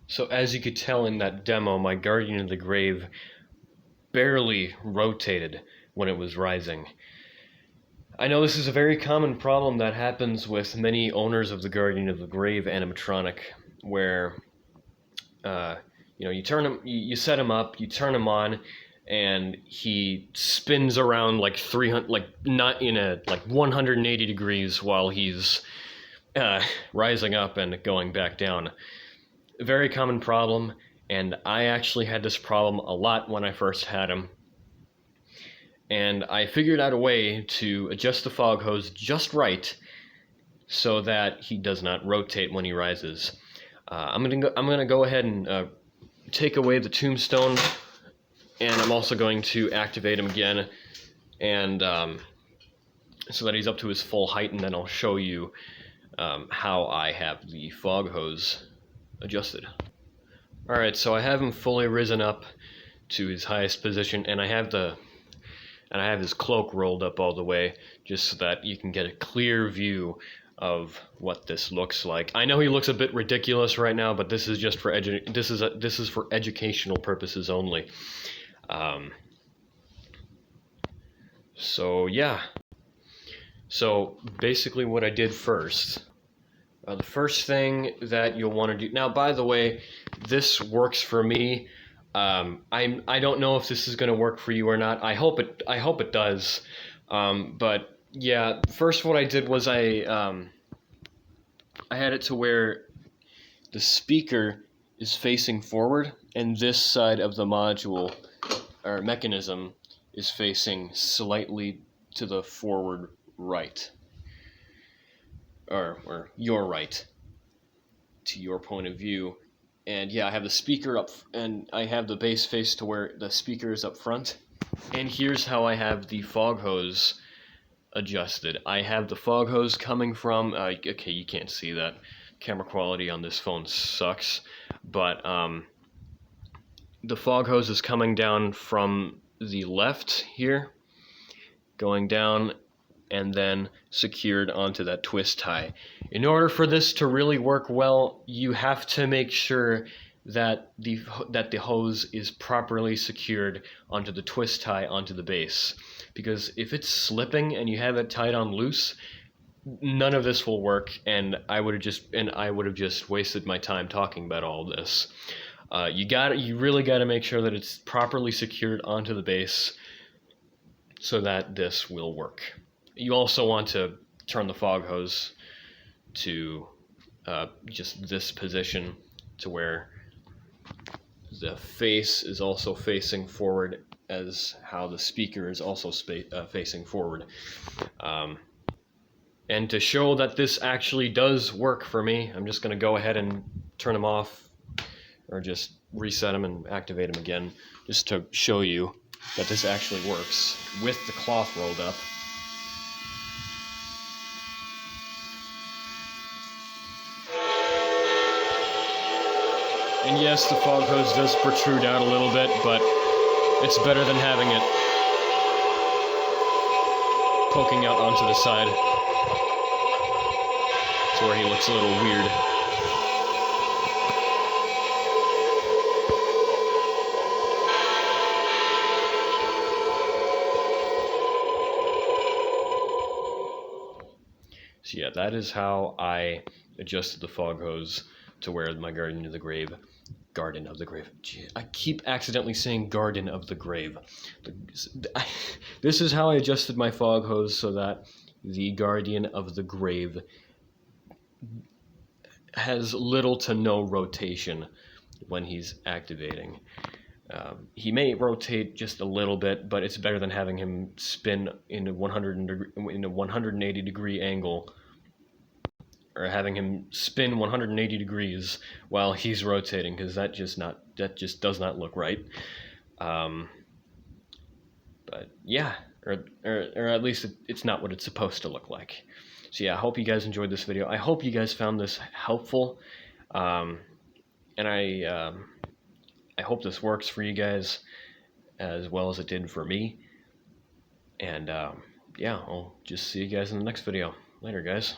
So as you could tell in that demo, my Guardian of the Grave barely rotated when it was rising. I know this is a very common problem that happens with many owners of the Guardian of the Grave animatronic, where you turn him, you set him up, you turn him on, and he spins around like 300, like not in a like 180 degrees while he's rising up and going back down. A very common problem, and I actually had this problem a lot when I first had him. And I figured out a way to adjust the fog hose just right so that he does not rotate when he rises. I'm gonna go ahead and take away the tombstone, and I'm also going to activate him again, and so that he's up to his full height, and then I'll show you how I have the fog hose adjusted. Alright, so I have him fully risen up to his highest position, and I have his cloak rolled up all the way just so that you can get a clear view of what this looks like. I know he looks a bit ridiculous right now, but this is just for this is for educational purposes only. So yeah. So basically what I did first, the first thing that you'll want to do, now by the way, this works for me. I don't know if this is going to work for you or not. I hope it does. But yeah, first what I did was I had it to where the speaker is facing forward, and this side of the module or mechanism is facing slightly to the forward right, or your right, to your point of view. And yeah, I have the speaker up, and I have the base face to where the speaker is up front. And here's how I have the fog hose adjusted. I have the fog hose coming from, okay, you can't see that. Camera quality on this phone sucks. But the fog hose is coming down from the left here, going down, and then secured onto that twist tie. In order for this to really work well, you have to make sure that the hose is properly secured onto the twist tie onto the base. Because if it's slipping and you have it tied on loose, none of this will work, and I would have just wasted my time talking about all this. You really got to make sure that it's properly secured onto the base so that this will work. You also want to turn the fog hose to just this position, to where the face is also facing forward, as how the speaker is also facing forward. And to show that this actually does work for me, I'm just going to go ahead and turn them off, or just reset them and activate them again, just to show you that this actually works with the cloth rolled up. And yes, the fog hose does protrude out a little bit, but it's better than having it poking out onto the side to where he looks a little weird. So yeah, that is how I adjusted the fog hose to where my Garden of the Grave. I keep accidentally saying Garden of the Grave. This is how I adjusted my fog hose so that the Guardian of the Grave has little to no rotation when he's activating. He may rotate just a little bit, but it's better than having him spin in a 180 degree angle, or having him spin 180 degrees while he's rotating, because that just does not look right. But yeah, or at least it's not what it's supposed to look like. So yeah, I hope you guys enjoyed this video. I hope you guys found this helpful, and I hope this works for you guys as well as it did for me. And yeah, I'll just see you guys in the next video. Later, guys.